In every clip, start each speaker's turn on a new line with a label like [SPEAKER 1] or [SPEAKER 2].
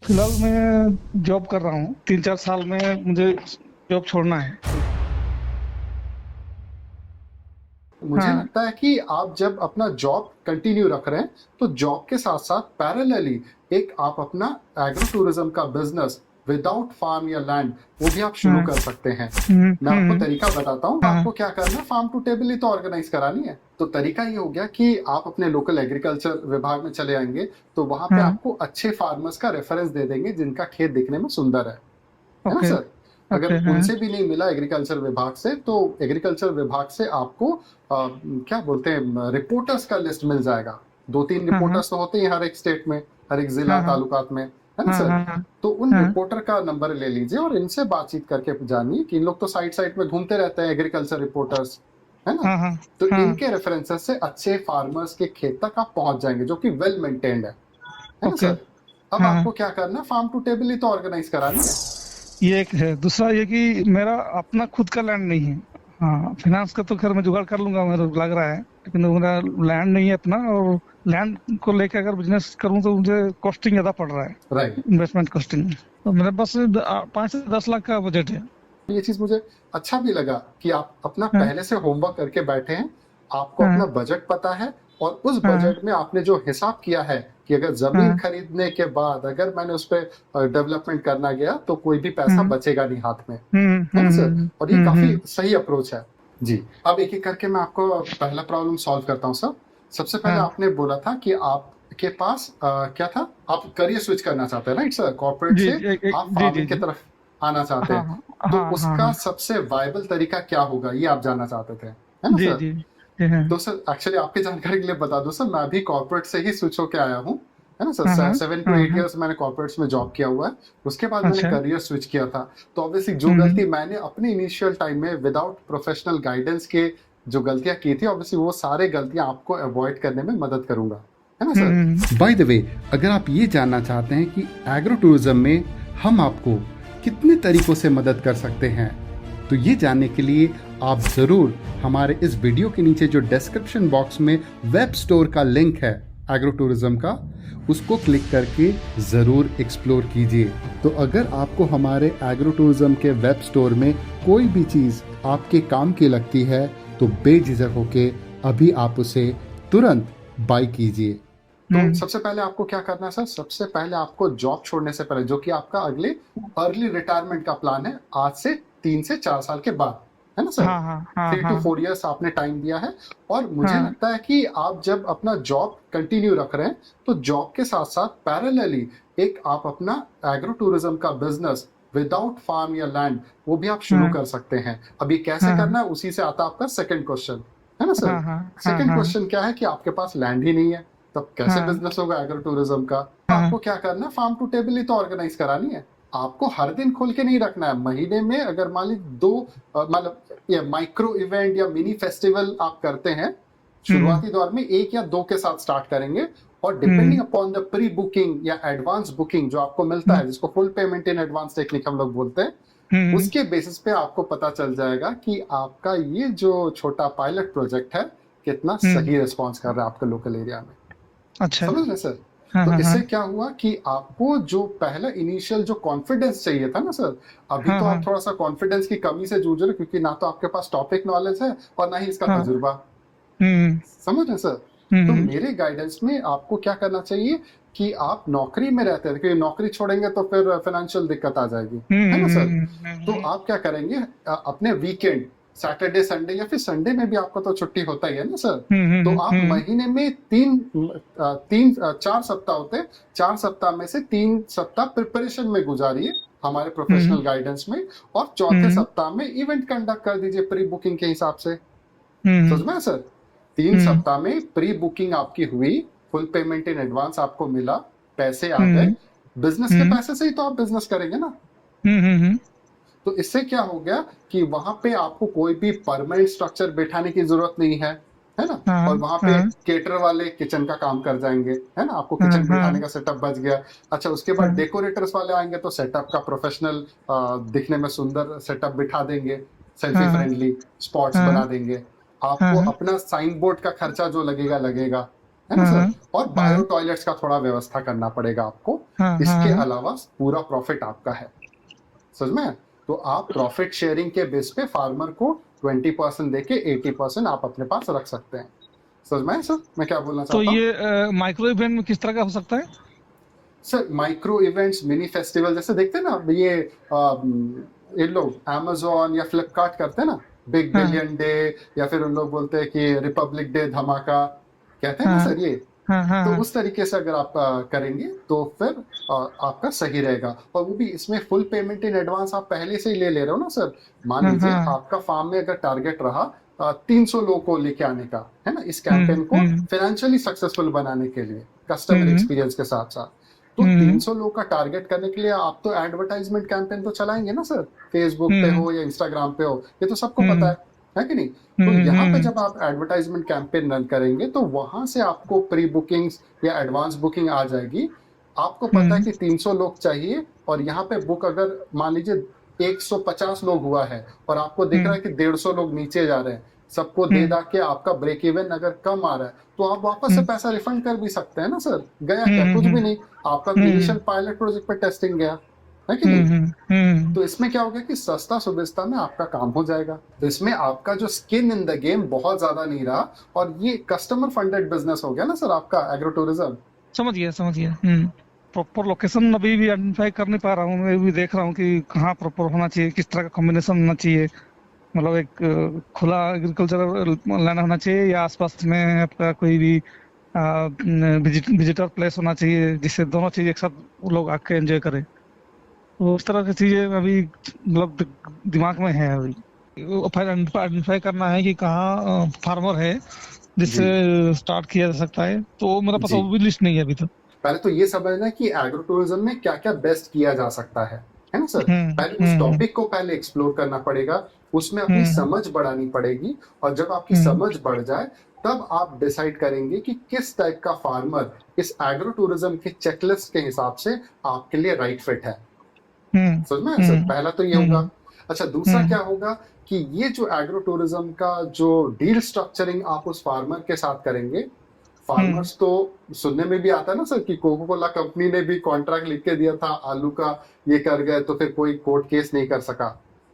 [SPEAKER 1] फिलहाल मैं जॉब कर रहा हूँ, 3-4 साल में मुझे जॉब छोड़ना है।
[SPEAKER 2] मुझे
[SPEAKER 1] हाँ।
[SPEAKER 2] लगता है कि आप जब अपना जॉब कंटिन्यू रख रहे हैं, तो जॉब के साथ साथ पैरेलली एक आप अपना एग्रो टूरिज्म का बिजनेस विदाउट फार्म या लैंड वो भी आप शुरू
[SPEAKER 1] हाँ।
[SPEAKER 2] कर सकते हैं।
[SPEAKER 1] हम्म।
[SPEAKER 2] मैं आपको
[SPEAKER 1] हम्म।
[SPEAKER 2] तरीका बताता हूँ,
[SPEAKER 1] हाँ।
[SPEAKER 2] आपको क्या करना है, फार्म टू टेबल ही तो ऑर्गेनाइज करानी है। तो तरीका ये हो गया कि आप अपने लोकल एग्रीकल्चर विभाग में चले आएंगे, तो वहां पे
[SPEAKER 1] हाँ।
[SPEAKER 2] आपको अच्छे फार्मर्स का रेफरेंस दे देंगे जिनका खेत दिखने में सुंदर है ना
[SPEAKER 1] ओके।
[SPEAKER 2] सर? अगर
[SPEAKER 1] ओके। हाँ।
[SPEAKER 2] उनसे भी नहीं मिला एग्रीकल्चर विभाग से, तो एग्रीकल्चर विभाग से आपको क्या बोलते हैं, रिपोर्टर्स का लिस्ट मिल जाएगा। 2-3
[SPEAKER 1] हाँ। हाँ।
[SPEAKER 2] रिपोर्टर्स तो होते ही हर एक स्टेट में, हर एक जिला
[SPEAKER 1] हाँ। हाँ।
[SPEAKER 2] तालुकात में, है ना
[SPEAKER 1] हाँ।
[SPEAKER 2] सर?
[SPEAKER 1] हाँ।
[SPEAKER 2] तो उन
[SPEAKER 1] हाँ।
[SPEAKER 2] रिपोर्टर का नंबर ले लीजिए और इनसे बातचीत करके जानिए कि इन लोग तो साइड साइड में घूमते रहते हैं, एग्रीकल्चर रिपोर्टर्स, है ना?
[SPEAKER 1] हाँ। हाँ।
[SPEAKER 2] तो
[SPEAKER 1] हाँ।
[SPEAKER 2] इनके रेफरेंसेस से अच्छे फार्मर्स के खेत तक आप पहुंच जाएंगे जो कि वेल मेंटेन्ड है ना
[SPEAKER 1] ओके।
[SPEAKER 2] सर? अब
[SPEAKER 1] हाँ। हाँ।
[SPEAKER 2] आपको क्या करना है, फार्म टू टेबल ही तो ऑर्गेनाइज करानी है।
[SPEAKER 1] ये एक है। दूसरा ये कि मेरा अपना खुद का लैंड नहीं है। हाँ, फाइनेंस का तो खैर मैं जुगाड़ कर लूंगा, मेरे को लग रहा है, लेकिन वो मेरा लैंड नहीं है अपना। और लैंड को लेकर अगर बिजनेस करूँ तो मुझे कॉस्टिंग ज्यादा पड़ रहा है,
[SPEAKER 2] राइट।
[SPEAKER 1] Investment costing. तो मेरे पास 5 से 10 लाख का बजट है।
[SPEAKER 2] ये चीज मुझे अच्छा भी लगा कि आप अपना
[SPEAKER 1] हाँ।
[SPEAKER 2] पहले से होमवर्क करके बैठे हैं, आपको
[SPEAKER 1] हाँ।
[SPEAKER 2] अपना बजट पता है, और उस
[SPEAKER 1] हाँ।
[SPEAKER 2] बजट में आपने जो हिसाब किया है कि अगर जमीन
[SPEAKER 1] हाँ।
[SPEAKER 2] खरीदने के बाद अगर मैंने उस पर डेवलपमेंट करना गया तो कोई भी पैसा
[SPEAKER 1] हम्म।
[SPEAKER 2] बचेगा नहीं हाथ में,
[SPEAKER 1] हम्म।
[SPEAKER 2] है ना सर?
[SPEAKER 1] हम्म।
[SPEAKER 2] और ये
[SPEAKER 1] हम्म।
[SPEAKER 2] काफी सही अप्रोच है। जी। अब एक एक करके मैं आपको पहला प्रॉब्लम सॉल्व करता हूँ सर। सबसे पहले
[SPEAKER 1] हाँ।
[SPEAKER 2] आपने बोला था कि आपके पास क्या था, आप करियर स्विच करना चाहते हैं, राइट सर? कॉर्पोरेट
[SPEAKER 1] जी
[SPEAKER 2] से
[SPEAKER 1] जी
[SPEAKER 2] आप
[SPEAKER 1] जी जी
[SPEAKER 2] फार्मिंग की
[SPEAKER 1] जी।
[SPEAKER 2] तरफ आना चाहते
[SPEAKER 1] हाँ।
[SPEAKER 2] हैं।
[SPEAKER 1] हाँ।
[SPEAKER 2] तो
[SPEAKER 1] हाँ। हाँ।
[SPEAKER 2] उसका
[SPEAKER 1] हाँ।
[SPEAKER 2] सबसे वायबल तरीका क्या होगा, ये आप जानना चाहते थे, है ना
[SPEAKER 1] जी
[SPEAKER 2] सर?
[SPEAKER 1] जी जी। हाँ।
[SPEAKER 2] तो सर एक्चुअली आपकी जानकारी के लिए बता दूं सर, मैं भी कॉर्पोरेट से ही स्विच होके आया हूँ, है ना
[SPEAKER 1] हाँ।
[SPEAKER 2] सर?
[SPEAKER 1] हाँ।
[SPEAKER 2] 7 to 8
[SPEAKER 1] हाँ।
[SPEAKER 2] ईयर्स मैंने कॉर्पोरेट्स में जॉब किया हुआ है। उसके बाद मैंने
[SPEAKER 1] अच्छा।
[SPEAKER 2] करियर स्विच किया था। तो ऑब्वियसली जो
[SPEAKER 1] हम्म।
[SPEAKER 2] गलती मैंने अपने इनिशियल टाइम में विदाउट प्रोफेशनल गाइडेंस के जो गलतियां की थी, ऑब्वियसली वो सारे गलतियां आपको अवॉइड करने में मदद करूंगा, है ना sir?
[SPEAKER 1] Hmm.
[SPEAKER 2] By the way, अगर आप ये जानना चाहते हैं कि एग्रो टूरिज्म में हम आपको कितने तरीकों से मदद कर सकते हैं, तो ये जानने के लिए आप ज़रूर हमारे इस वीडियो के नीचे जो डिस्क्रिप्शन बॉक्स में वेब स्टोर का लिंक है एग्रो टूरिज्म का, उसको क्लिक करके ज़रूर एक्सप्लोर कीजिए। तो अगर आपको हमारे एग्रो टूरिज्म के वेब स्टोर में कोई भी चीज़ आपके काम की लगती है, तो बेझिझक होके अभी आप उसे तुरंत बाय कीजिए। तो
[SPEAKER 1] हम्म।
[SPEAKER 2] सबसे पहले आपको क्या करना है सर, सबसे पहले आपको जॉब छोड़ने से पहले, जो कि आपका अगले अर्ली रिटायरमेंट का प्लान है, आज से 3 से 4 साल के बाद, है ना सर?
[SPEAKER 1] हाँ। हाँ। हाँ।
[SPEAKER 2] 3 to 4 ईयर्स आपने टाइम दिया है। और मुझे
[SPEAKER 1] हाँ।
[SPEAKER 2] लगता है कि आप जब अपना जॉब कंटिन्यू रख रहे हैं, तो जॉब के साथ साथ पैरेलली एक आप अपना एग्रो टूरिज्म का बिजनेस विदाउट फार्म या लैंड वो भी आप शुरू
[SPEAKER 1] हाँ।
[SPEAKER 2] कर सकते हैं। अब ये कैसे
[SPEAKER 1] हाँ। हाँ।
[SPEAKER 2] करना है, उसी से आता है आपका सेकंड क्वेश्चन, है ना सर?
[SPEAKER 1] हाँ। हाँ। हाँ।
[SPEAKER 2] सेकंड
[SPEAKER 1] हाँ।
[SPEAKER 2] क्वेश्चन क्या है कि आपके पास लैंड ही नहीं है, तब कैसे
[SPEAKER 1] हाँ।
[SPEAKER 2] बिजनेस होगा एग्रो टूरिज्म का?
[SPEAKER 1] हाँ।
[SPEAKER 2] आपको क्या करना है, फार्म टू टेबल ही तो ऑर्गेनाइज करानी है। आपको हर दिन खोल के नहीं रखना है, महीने में अगर मान ली दो मतलब ये माइक्रो इवेंट या मिनी फेस्टिवल आप करते हैं,
[SPEAKER 1] हम्म।
[SPEAKER 2] शुरुआती दौर में 1 या 2 के साथ स्टार्ट करेंगे, और
[SPEAKER 1] हम्म।
[SPEAKER 2] Depending upon the pre booking या एडवांस बुकिंग जो आपको मिलता
[SPEAKER 1] हम्म।
[SPEAKER 2] है, जिसको full payment in advance technique हम लोग बोलते हैं,
[SPEAKER 1] हम्म।
[SPEAKER 2] उसके बेसिस पे आपको पता चल जाएगा कि आपका ये जो छोटा पायलट प्रोजेक्ट है कितना
[SPEAKER 1] हम्म।
[SPEAKER 2] सही रिस्पॉन्स कर रहा है आपके लोकल एरिया में।
[SPEAKER 1] अच्छा।
[SPEAKER 2] समझ रहे सर?
[SPEAKER 1] हाँ।
[SPEAKER 2] तो
[SPEAKER 1] हाँ। हाँ।
[SPEAKER 2] इससे क्या हुआ कि आपको जो पहला इनिशियल जो कॉन्फिडेंस चाहिए था ना सर, अभी
[SPEAKER 1] हाँ।
[SPEAKER 2] तो आप
[SPEAKER 1] हाँ।
[SPEAKER 2] थोड़ा सा कॉन्फिडेंस की कमी से जूझ रहे हो, क्योंकि ना तो आपके पास टॉपिक नॉलेज है और ना ही इसका
[SPEAKER 1] हाँ।
[SPEAKER 2] तजुर्बा।
[SPEAKER 1] हम्म।
[SPEAKER 2] समझ रहे सर? तो
[SPEAKER 1] हम्म।
[SPEAKER 2] मेरे गाइडेंस में आपको क्या करना चाहिए कि आप नौकरी में रहते हैं, क्योंकि नौकरी छोड़ेंगे तो फिर फाइनेंशियल दिक्कत आ जाएगी, है ना सर? तो आप क्या करेंगे, अपने वीकेंड, सैटरडे संडे या फिर संडे में भी आपका तो छुट्टी होता ही है ना सर? तो आप महीने में 4 सप्ताह होते हैं, 4 सप्ताह में से 3 सप्ताह प्रिपरेशन में गुजारिए हमारे प्रोफेशनल गाइडेंस में, और चौथे सप्ताह में इवेंट कंडक्ट कर दीजिए प्री बुकिंग के हिसाब से। समझ में सर? 3 सप्ताह में प्री बुकिंग आपकी हुई, फुल पेमेंट इन एडवांस आपको मिला, पैसे आ गए, बिजनेस के पैसे से ही तो आप बिजनेस करेंगे ना। तो इससे क्या हो गया कि वहां पे आपको कोई भी परमानेंट स्ट्रक्चर बैठाने की जरूरत नहीं है ना? और वहां पे केटर वाले किचन का काम कर जाएंगे, है ना? आपको किचन बैठाने का सेटअप बच गया। अच्छा, उसके बाद डेकोरेटर्स वाले आएंगे तो सेटअप का प्रोफेशनल दिखने में सुंदर सेटअप बिठा देंगे, सेल्फी फ्रेंडली स्पॉट्स बना देंगे। आपको अपना साइन बोर्ड का खर्चा जो लगेगा लगेगा, है ना
[SPEAKER 1] हाँ,
[SPEAKER 2] सर। और
[SPEAKER 1] हाँ,
[SPEAKER 2] बायो टॉयलेट्स का थोड़ा व्यवस्था करना पड़ेगा आपको।
[SPEAKER 1] हाँ,
[SPEAKER 2] इसके
[SPEAKER 1] हाँ,
[SPEAKER 2] अलावा पूरा प्रॉफिट आपका है, समझ में। तो आप प्रॉफिट शेयरिंग के बेस पे फार्मर को 20% देके 80% आप अपने पास रख सकते हैं। समझ में सर मैं क्या बोलना
[SPEAKER 1] तो
[SPEAKER 2] चाहता हूँ।
[SPEAKER 1] ये माइक्रो इवेंट में किस तरह का हो सकता है?
[SPEAKER 2] Sir micro events, mini festival जैसे देखते हैं ना ये लोग अमेजोन या फ्लिपकार्ट करते हैं ना, बिग
[SPEAKER 1] हाँ,
[SPEAKER 2] बिलियन डे, या फिर उन लोग बोलते हैं कि रिपब्लिक डे धमाका, कहते हैं ना
[SPEAKER 1] हाँ,
[SPEAKER 2] सर ये।
[SPEAKER 1] हाँ, हाँ,
[SPEAKER 2] तो
[SPEAKER 1] हाँ,
[SPEAKER 2] उस तरीके से अगर आप करेंगे तो फिर आपका सही रहेगा। और वो भी इसमें फुल पेमेंट इन एडवांस आप पहले से ही ले रहे हो ना सर। मान
[SPEAKER 1] हाँ,
[SPEAKER 2] लीजिए
[SPEAKER 1] हाँ,
[SPEAKER 2] आपका फार्म में अगर टारगेट रहा 300 लोगों को लेके आने का, है ना, इस
[SPEAKER 1] हम्म,
[SPEAKER 2] कैंपेन को
[SPEAKER 1] हम्म,
[SPEAKER 2] फाइनेंशियली सक्सेसफुल बनाने के लिए कस्टमर
[SPEAKER 1] हम्म,
[SPEAKER 2] एक्सपीरियंस के साथ साथ, तो
[SPEAKER 1] हम्म,
[SPEAKER 2] 300 लोग का टारगेट करने के लिए आप तो एडवर्टाइजमेंट कैंपेन तो चलाएंगे ना सर, फेसबुक पे
[SPEAKER 1] हम्म,
[SPEAKER 2] हो या इंस्टाग्राम पे हो, ये तो सबको पता
[SPEAKER 1] हम्म,
[SPEAKER 2] है कि नहीं। तो
[SPEAKER 1] हम्म,
[SPEAKER 2] यहाँ पे जब आप एडवर्टाइजमेंट कैंपेन रन करेंगे तो वहां से आपको प्री बुकिंग्स या एडवांस बुकिंग आ जाएगी। आपको पता है
[SPEAKER 1] हम्म,
[SPEAKER 2] कि 300 लोग चाहिए, और यहाँ पे बुक अगर मान लीजिए 150 लोग हुआ है और आपको दिख रहा
[SPEAKER 1] हम्म,
[SPEAKER 2] है कि 150 लोग नीचे जा रहे हैं, सबको दे
[SPEAKER 1] हम्म,
[SPEAKER 2] दा के आपका ब्रेक इवन अगर कम आ रहा है, तो आप वापस से
[SPEAKER 1] हम्म,
[SPEAKER 2] पैसा रिफंड कर भी सकते हैं ना सर। गया क्या,
[SPEAKER 1] हम्म,
[SPEAKER 2] कुछ भी
[SPEAKER 1] हम्म,
[SPEAKER 2] नहीं। आपका
[SPEAKER 1] हम्म,
[SPEAKER 2] इनिशियल पायलट प्रोजेक्ट पर टेस्टिंग गया, है कि नहीं।
[SPEAKER 1] हम्म, हम्म।
[SPEAKER 2] तो इसमें क्या हो गया कि सस्ता सुविस्ता में आपका काम हो जाएगा। तो इसमें आपका जो स्किन इन द गेम बहुत ज्यादा नहीं रहा, और ये कस्टमर फंडेड बिजनेस हो गया ना सर आपका एग्रो टूरिज्म।
[SPEAKER 1] समझ गया, समझ गया। प्रॉपर लोकेशन अभी भी आइडेंटिफाई कर नहीं पा रहा हूँ, मैं भी देख रहा हूँ कि कहाँ प्रॉपर होना चाहिए, किस तरह का कॉम्बिनेशन होना चाहिए। मतलब एक खुला एग्रीकल्चरल लैंड होना चाहिए, या आसपास में आपका कोई भी विजिटर प्लेस होना चाहिए, जिससे दोनों चीज एक साथ लोग आके एंजॉय करें। तो उस तरह की चीजें अभी मतलब दिमाग में है अभी। आइडेंटिफाई करना है कि कहाँ फार्मर है
[SPEAKER 2] जी
[SPEAKER 1] जिससे स्टार्ट किया जा सकता है, तो मेरा पास
[SPEAKER 2] जी।
[SPEAKER 1] वो भी लिस्ट नहीं है अभी तक।
[SPEAKER 2] पहले तो ये समझना है कि एग्रो टूरिज्म में क्या क्या बेस्ट किया जा सकता है ना सर।
[SPEAKER 1] हम्म,
[SPEAKER 2] पहले उस
[SPEAKER 1] हम्म,
[SPEAKER 2] टॉपिक को पहले एक्सप्लोर करना पड़ेगा, उसमें अपनी
[SPEAKER 1] हम्म,
[SPEAKER 2] समझ बढ़ानी पड़ेगी। और जब आपकी
[SPEAKER 1] हम्म,
[SPEAKER 2] समझ बढ़ जाए, तब आप डिसाइड करेंगे कि किस टाइप का फार्मर इस एग्रो टूरिज्म के चेकलिस्ट के हिसाब से आपके लिए राइट फिट है।
[SPEAKER 1] हम्म,
[SPEAKER 2] समझ में आया सर,
[SPEAKER 1] हम्म,
[SPEAKER 2] पहला तो ये होगा।
[SPEAKER 1] हम्म,
[SPEAKER 2] अच्छा, दूसरा
[SPEAKER 1] हम्म,
[SPEAKER 2] क्या होगा कि ये जो एग्रो टूरिज्म का जो डील स्ट्रक्चरिंग आप उस फार्मर के साथ करेंगे।
[SPEAKER 1] हम्म,
[SPEAKER 2] फार्मर्स तो सुनने में भी आता है ना सर कि कोको कोला कंपनी ने भी कॉन्ट्रैक्ट लिख के दिया था आलू का, ये कर गए तो फिर कोई कोर्ट केस नहीं कर सका,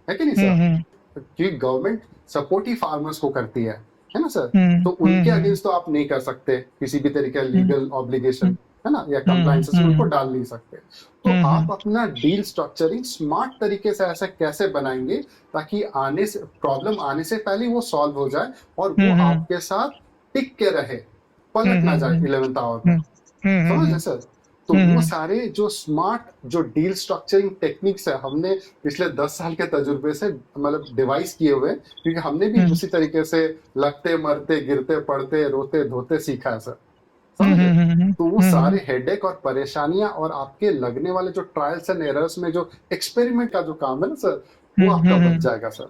[SPEAKER 2] है कि नहीं सर।
[SPEAKER 1] हम्म,
[SPEAKER 2] क्योंकि गवर्नमेंट सपोर्ट ही फार्मर्स को करती है ना सर।
[SPEAKER 1] हम्म,
[SPEAKER 2] तो उनके
[SPEAKER 1] हम्म,
[SPEAKER 2] अगेंस्ट तो आप नहीं कर सकते किसी भी तरीके का
[SPEAKER 1] हम्म,
[SPEAKER 2] लीगल ऑब्लिगेशन, है ना, या
[SPEAKER 1] हम्म,
[SPEAKER 2] कंप्लायंसेस में उनको
[SPEAKER 1] हम्म,
[SPEAKER 2] डाल नहीं सकते। तो
[SPEAKER 1] हम्म,
[SPEAKER 2] आप अपना डील स्ट्रक्चरिंग स्मार्ट तरीके से ऐसे कैसे बनाएंगे ताकि आने से प्रॉब्लम आने से पहले ही वो सॉल्व हो जाए, और वो
[SPEAKER 1] हम्म,
[SPEAKER 2] आपके साथ टिक के रहे, पलट
[SPEAKER 1] हम्म,
[SPEAKER 2] ना जाए
[SPEAKER 1] हम्म,
[SPEAKER 2] 11th आवर में।
[SPEAKER 1] हम्म,
[SPEAKER 2] समझ
[SPEAKER 1] हम्म,
[SPEAKER 2] रहे सर। तो वो
[SPEAKER 1] हम्म,
[SPEAKER 2] सारे जो स्मार्ट जो डील स्ट्रक्चरिंग टेक्निक्स है, हमने पिछले 10 साल के तजुर्बे से मतलब डिवाइस किए हुए हैं, क्योंकि हमने भी
[SPEAKER 1] हम्म,
[SPEAKER 2] उसी तरीके से लगते मरते गिरते पड़ते रोते धोते सीखा है सर। समझ गए।
[SPEAKER 1] हम्म,
[SPEAKER 2] तो वो सारे हेडेक और परेशानियां और आपके लगने वाले जो ट्रायल्स एंड एरर्स में जो एक्सपेरिमेंट का जो काम है ना सर, वो आपका बच जाएगा सर।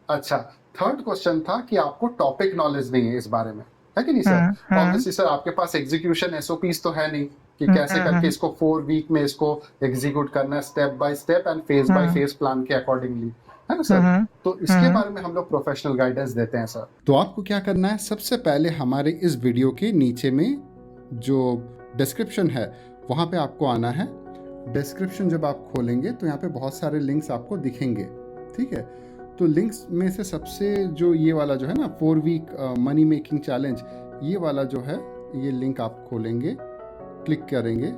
[SPEAKER 2] अच्छा, थर्ड क्वेश्चन था कि आपको टॉपिक नॉलेज नहीं है इस बारे में, है कि नहीं सर।
[SPEAKER 1] हाँ, हाँ,
[SPEAKER 2] ऑब्वियसली सर आपके पास एग्जीक्यूशन एसओपीज तो है नहीं कि
[SPEAKER 1] हाँ,
[SPEAKER 2] कैसे करके
[SPEAKER 1] हाँ,
[SPEAKER 2] इसको 4 वीक में इसको एग्जीक्यूट करना है, step by step and phase by
[SPEAKER 1] हाँ,
[SPEAKER 2] फेज प्लान के अकॉर्डिंगली, है ना
[SPEAKER 1] हाँ,
[SPEAKER 2] सर।
[SPEAKER 1] हाँ,
[SPEAKER 2] तो इसके
[SPEAKER 1] हाँ,
[SPEAKER 2] बारे में हम लोग प्रोफेशनल गाइडेंस देते हैं सर। तो आपको क्या करना है, सबसे पहले हमारे इस वीडियो के नीचे में जो डिस्क्रिप्शन है वहाँ पे आपको आना है। डिस्क्रिप्शन जब आप खोलेंगे तो यहाँ पे बहुत सारे लिंक्स आपको दिखेंगे, ठीक है। तो लिंक्स में से सबसे जो ये वाला जो है ना 4 वीक मनी मेकिंग चैलेंज, ये वाला जो है, ये लिंक आप खोलेंगे, क्लिक करेंगे।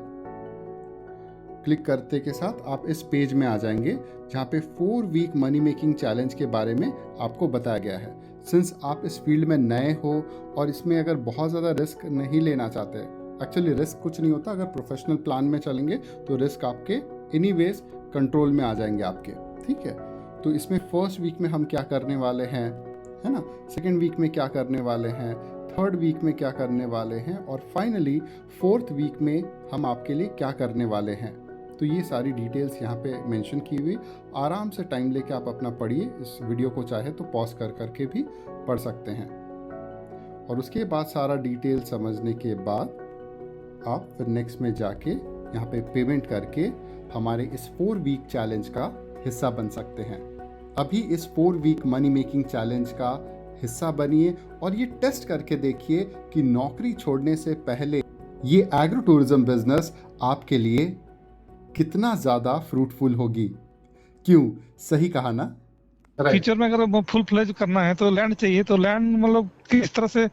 [SPEAKER 2] क्लिक करते के साथ आप इस पेज में आ जाएंगे जहाँ पे 4 वीक मनी मेकिंग चैलेंज के बारे में आपको बताया गया है। सिंस आप इस फील्ड में नए हो और इसमें अगर बहुत ज़्यादा रिस्क नहीं लेना चाहते, एक्चुअली रिस्क कुछ नहीं होता, अगर प्रोफेशनल प्लान में चलेंगे तो रिस्क आपके एनीवेज कंट्रोल में आ जाएंगे आपके, ठीक है। तो इसमें फर्स्ट वीक में हम क्या करने वाले हैं, है ना, सेकेंड वीक में क्या करने वाले हैं, थर्ड वीक में क्या करने वाले हैं, और फाइनली फोर्थ वीक में हम आपके लिए क्या करने वाले हैं। तो ये सारी डिटेल्स यहाँ पे मेंशन की हुई। आराम से टाइम लेके आप अपना पढ़िए, इस वीडियो को चाहे तो पॉज कर करके भी पढ़ सकते हैं। और उसके बाद सारा डिटेल समझने के बाद आप फिर नेक्स्ट में जाके यहाँ पे पेमेंट करके हमारे इस 4 वीक चैलेंज का हिस्सा बन सकते हैं। अभी इस 4 वीक मनी मेकिंग चैलेंज का हिस्सा बनिए और ये टेस्ट करके देखिए कि नौकरी छोड़ने से पहले ये एग्रो टूरिज्म बिजनेस आपके लिए कितना ज़्यादा फ्रूटफुल होगी। क्यों, सही कहा ना?
[SPEAKER 1] फ्यूचर में अगर फुल फ्लेज करना है तो लैंड चाहिए, तो लैंड मतलब किस तरह से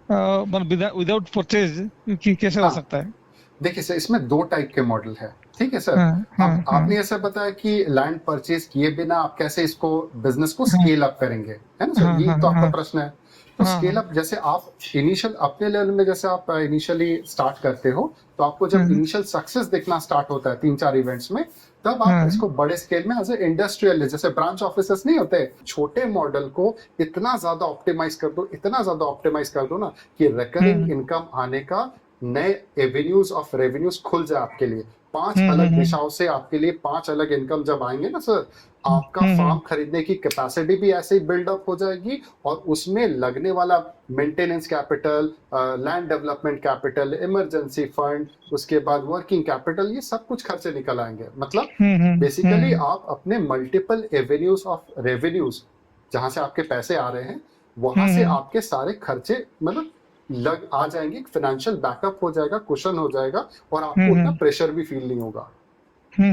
[SPEAKER 1] विदाउट परचेज की कैसे हो सकता है?
[SPEAKER 2] देखिए सर, इसमें 2 टाइप के मॉडल है, ठीक है सर।
[SPEAKER 1] हाँ,
[SPEAKER 2] आपने ऐसा बताया कि लैंड परचेज किए बिना आप कैसे इसको बिजनेस को स्केल अप करेंगे, है ना सर? ये तो आपका प्रश्न है। तो स्केल अप, जैसे आप इनिशियल अपने लेवल में जैसे आप इनिशियली स्टार्ट करते हो, तो आपको जब इनिशियल सक्सेस दिखना स्टार्ट होता है 3-4 इवेंट्स में, तब आप इसको बड़े स्केल में एज ए इंडस्ट्रियल, जैसे ब्रांच ऑफिसर्स नहीं होते, छोटे मॉडल को इतना ज्यादा ऑप्टिमाइज कर दो, इतना ज्यादा ऑप्टिमाइज कर दो ना कि रिकरिंग इनकम आने का नए एवेन्यूज ऑफ रेवेन्यूज खुल जाए आपके लिए। 5 अलग दिशाओं से आपके लिए 5 अलग इनकम जब आएंगे ना सर, आपका फार्म खरीदने की कैपेसिटी भी ऐसे ही बिल्डअप हो जाएगी और उसमें लगने वाला maintenance capital, land development capital, emergency fund, उसके बाद वर्किंग कैपिटल, ये सब कुछ खर्चे निकल आएंगे। मतलब बेसिकली आप अपने मल्टीपल एवेन्यूज ऑफ रेवेन्यूज, जहां से आपके पैसे आ रहे हैं, वहां से आपके सारे खर्चे मतलब लग आ जाएंगे, फाइनेंशियल बैकअप हो जाएगा, कुशन हो जाएगा और आपको उतना प्रेशर भी फील नहीं होगा।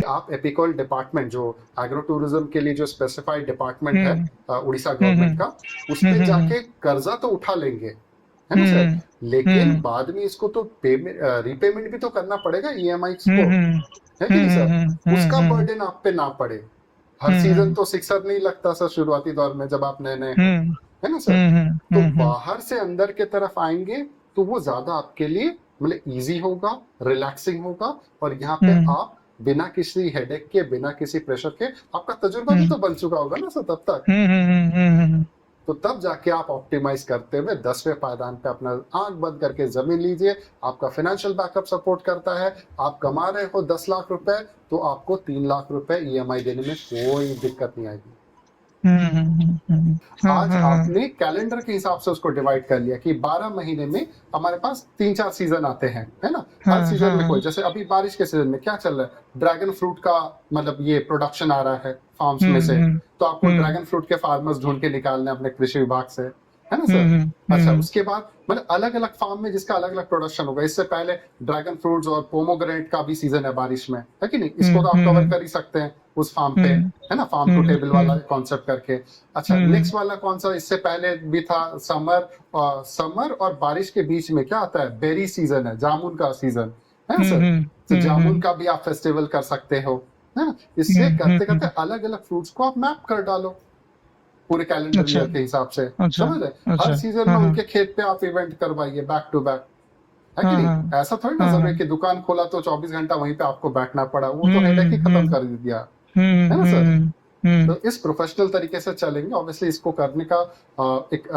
[SPEAKER 2] आप एपिकॉल डिपार्टमेंट, जो एग्रो टूरिज्म के लिए जो स्पेसिफाइड डिपार्टमेंट है उड़ीसा गवर्नमेंट का, उस पे जाके कर्जा तो उठा लेंगे, है ना सर, लेकिन बाद में इसको तो रीपेमेंट भी तो करना पड़ेगा ईएमआई को, है कि नहीं सर? उसका बर्डन आप पे ना पड़े। हर सीजन तो सिक्सर नहीं लगता सर शुरुआती दौर में जब आप नए नए, है ना सर? तो बाहर से अंदर के तरफ आएंगे तो वो ज्यादा आपके लिए मतलब इजी होगा, रिलैक्सिंग होगा, और यहाँ पे आप बिना किसी हेडेक के, बिना किसी प्रेशर के, आपका तजुर्बा भी तो बन चुका होगा ना सर तब तक। तो तब जाके आप ऑप्टिमाइज करते हुए 10वें पायदान पे अपना आंख बंद करके जमीन लीजिए। आपका फाइनेंशियल बैकअप सपोर्ट करता है, आप कमा रहे हो 10 लाख रुपए, तो आपको 3 लाख रुपए ईएमआई देने में कोई दिक्कत नहीं आएगी। आज आपने कैलेंडर के हिसाब से उसको डिवाइड कर लिया कि 12 महीने में हमारे पास 3-4 सीजन आते हैं, है ना? हर सीजन में कोई, जैसे अभी बारिश के सीजन में क्या चल रहा है, ड्रैगन फ्रूट का मतलब ये प्रोडक्शन आ रहा है फार्म्स में से, तो आपको ड्रैगन फ्रूट के फार्मर्स ढूंढ के निकालने अपने कृषि विभाग से, है ना सर? अच्छा, उसके बाद मतलब अलग अलग फार्म में जिसका अलग अलग प्रोडक्शन होगा। इससे पहले ड्रैगन फ्रूट्स और पोमोग्रेनेट का भी सीजन है बारिश में, है कि नहीं? इसको तो आप कवर कर ही सकते हैं उस फार्म पे, है ना, फार्म टू टेबल वाला कॉन्सेप्ट करके। अच्छा, नेक्स्ट वाला कौन सा इससे पहले भी था? समर और बारिश के बीच में क्या आता है? बेरी सीजन है, जामुन का सीजन, है ना सर? तो जामुन का भी आप फेस्टिवल कर सकते हो, है ना? इससे करते करते अलग अलग फ्रूट्स को आप मैप कर डालो पूरे कैलेंडर ईयर के हिसाब से, समझ रहे? हर सीजन में उनके खेत पे आप इवेंट करवाइए बैक टू बैक, है कि नहीं? ऐसा थोड़ी ना सब कि दुकान खोला तो 24 घंटा वहीं पे आपको बैठना पड़ा, वो तो हेडेक ही खत्म कर दिया, है ना सर? तो इस प्रोफेशनल तरीके से चलेंगे। ऑब्वियसली इसको करने का एक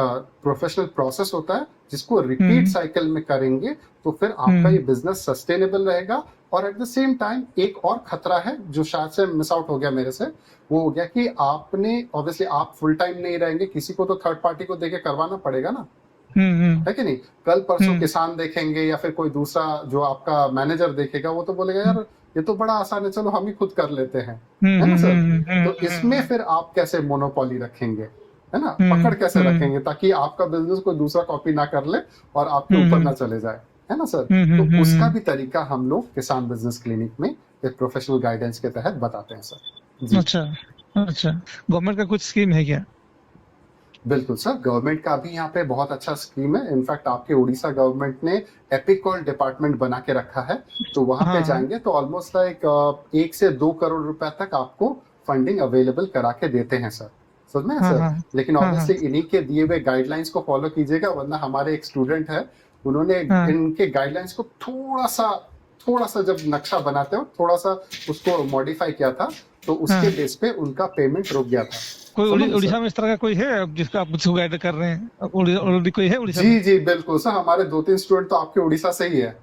[SPEAKER 2] प्रोफेशनल प्रोसेस होता है, जिसको रिपीट साइकिल में करेंगे तो फिर आपका ये बिजनेस सस्टेनेबल रहेगा। और एट द सेम टाइम एक और खतरा है जो शायद से मिस आउट हो गया मेरे से, वो हो गया कि आपने ऑब्वियसली आप फुल टाइम नहीं रहेंगे, किसी को तो थर्ड पार्टी को देके करवाना पड़ेगा ना, है कि नहीं? कल परसों किसान देखेंगे या फिर कोई दूसरा जो आपका मैनेजर देखेगा, वो तो बोलेगा यार ये तो बड़ा आसान है, चलो हम ही खुद कर लेते हैं, है ना सर? तो इसमें फिर आप कैसे मोनोपोली रखेंगे, है ना, पकड़ कैसे रखेंगे ताकि आपका बिजनेस कोई दूसरा कॉपी ना कर ले और आपके ऊपर ना चले जाए, है ना सर? तो उसका भी तरीका हम लोग किसान बिजनेस क्लिनिक में एक प्रोफेशनल गाइडेंस के तहत बताते हैं सर जी।
[SPEAKER 1] अच्छा, गवर्नमेंट का कुछ स्कीम है क्या?
[SPEAKER 2] बिल्कुल सर, गवर्नमेंट का भी यहाँ पे बहुत अच्छा स्कीम है। इनफैक्ट आपके उड़ीसा गवर्नमेंट ने एपिकॉल डिपार्टमेंट बना के रखा है, तो वहां पे जाएंगे तो ऑलमोस्ट लाइक 1 से 2 करोड़ रुपए तक आपको फंडिंग अवेलेबल करा के देते हैं सर, समझ में सर? लेकिन ऑब्वियसली इन्हीं के दिए हुए गाइडलाइंस को फॉलो कीजिएगा, वरना हमारे एक स्टूडेंट है, उन्होंने इनके गाइडलाइंस को थोड़ा सा जब नक्शा बनाते हो थोड़ा सा उसको मॉडिफाई किया था, तो उसके बेस पे उनका पेमेंट रुक गया था।
[SPEAKER 1] कोई उड़ीसा में इस तरह का कोई है जिसका आप मुझको गाइड कर रहे हैं? ऑलरेडी कोई है उड़ीसा में?
[SPEAKER 2] जी बिल्कुल सर, हमारे 2-3 स्टूडेंट तो आपके उड़ीसा से ही है।